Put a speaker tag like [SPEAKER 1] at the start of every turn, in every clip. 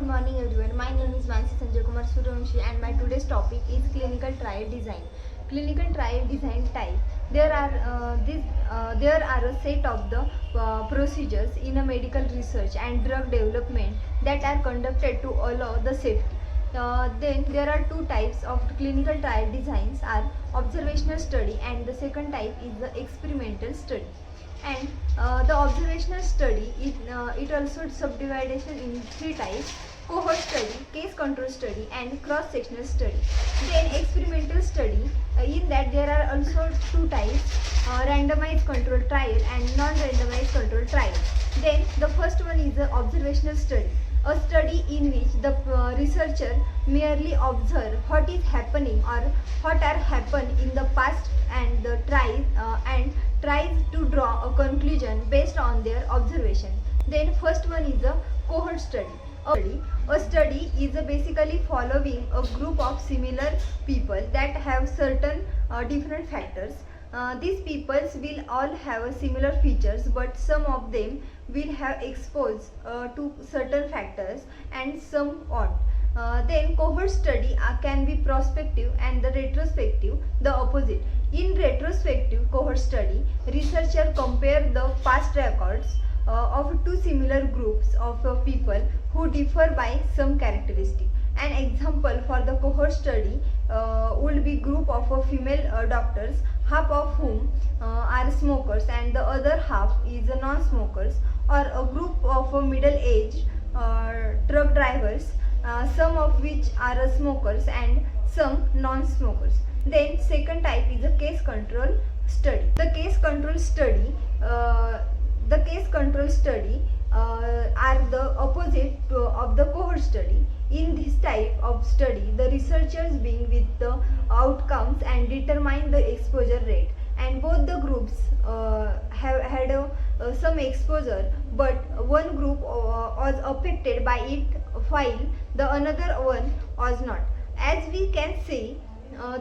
[SPEAKER 1] morning everyone. My name is Mansi Sanjay Kumar Suryavanshi and my today's topic is clinical trial design. Clinical trial design type. There are a set of the procedures in a medical research and drug development that are conducted to allow the safety. Then there are two types of clinical trial designs are observational study and the second type is the experimental study. And the observational study it also subdivided in three types: cohort study, case control study and cross sectional study. Then experimental study, in that there are also two types: randomized control trial and non-randomized control trial. Then the first one is the observational study, a study in which the researcher merely observe what is happening or what are happened in the past and tries to draw a conclusion based on their observation. Then first one is a cohort study. A study is basically following a group of similar people that have certain different factors. These peoples will all have similar features, but some of them will have exposed to certain factors and some won't. Then cohort study can be prospective and the retrospective the opposite. In retrospective cohort study, researcher compare the past records of two similar groups of people who differ by some characteristic. An example for the cohort study would be group of female doctors, half of whom are smokers and the other half is non-smokers, or a group of middle-aged truck drivers, some of which are smokers and some non-smokers. Then second type is a case control study. The case control study are the opposite of the cohort study. In this type of study, the researchers being with the outcomes and determine the exposure rate, and both the groups have had some exposure, but one group was affected by it while the another one was not. As we can see,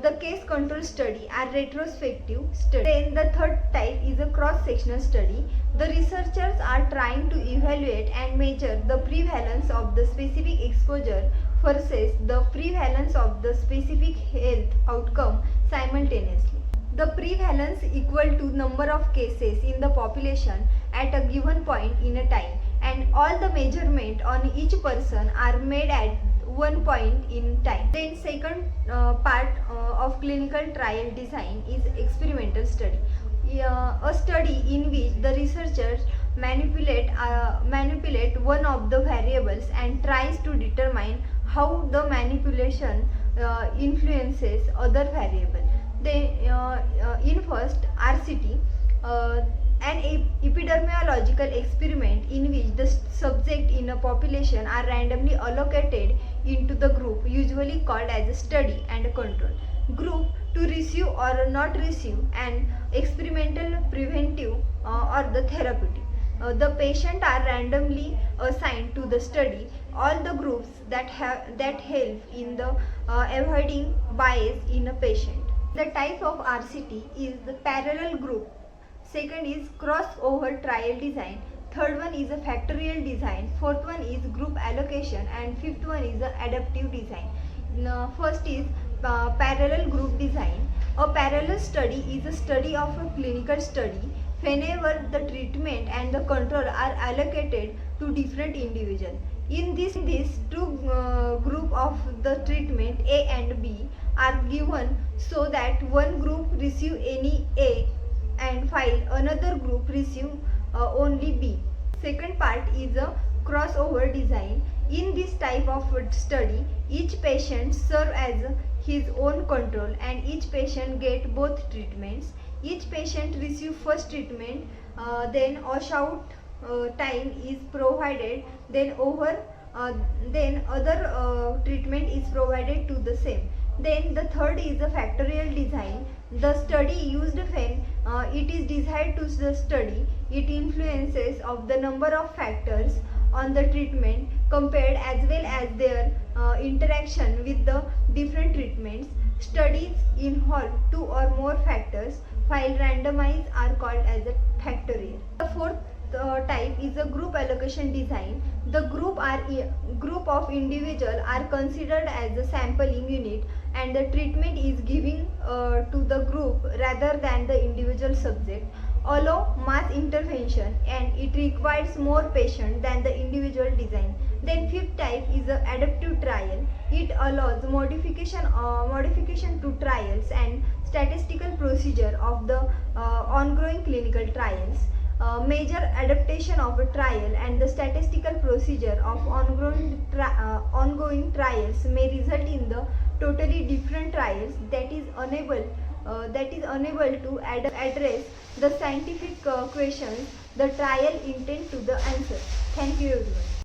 [SPEAKER 1] the case control study are retrospective study. Then the third type is a cross-sectional study. The researchers are trying to evaluate and measure the prevalence of the specific exposure versus the prevalence of the specific health outcome simultaneously. The prevalence equal to number of cases in the population at a given point in a time, and all the measurement on each person are made at one point in time. Then second part of clinical trial design is experimental study. A study in which the researchers manipulate one of the variables and tries to determine how the manipulation influences other variable. Then in first RCT, an epidemiological experiment in which the subject in a population are randomly allocated into the group usually called as a study and a control group to receive or not receive an experimental, preventive or the therapeutic. The patient are randomly assigned to the study. All the groups that help in the avoiding bias in a patient. The type of RCT is the parallel group. Second is crossover trial design. Third one is a factorial design. Fourth one is group allocation, and fifth one is the adaptive design. Now, first is parallel group design. A parallel study is a study of a clinical study whenever the treatment and the control are allocated to different individuals. In this two group of the treatment A and B are given so that one group receive any A and while another group receive only B. Second part is a crossover design. In this type of study, each patient serve as his own control and each patient get both treatments. Each patient receive first treatment, then washout time is provided, then other treatment is provided to the same. Then the third is the factorial design. The study used when it is designed to the study, it influences of the number of factors on the treatment compared as well as their interaction with the different treatments. Studies involve two or more factors while randomized are called as a factorial. The fourth type is a group allocation design. The group of individual are considered as the sampling unit, and the treatment is given to the group rather than the individual subject. Allow mass intervention, and it requires more patient than the individual design. Then fifth type is a adaptive trial. It allows modification to trials and statistical procedure of the ongoing clinical trials. Major adaptation of a trial and the statistical procedure of ongoing trials may result in the totally different trials that is unable to address the scientific questions the trial intend to the answer. Thank you everyone.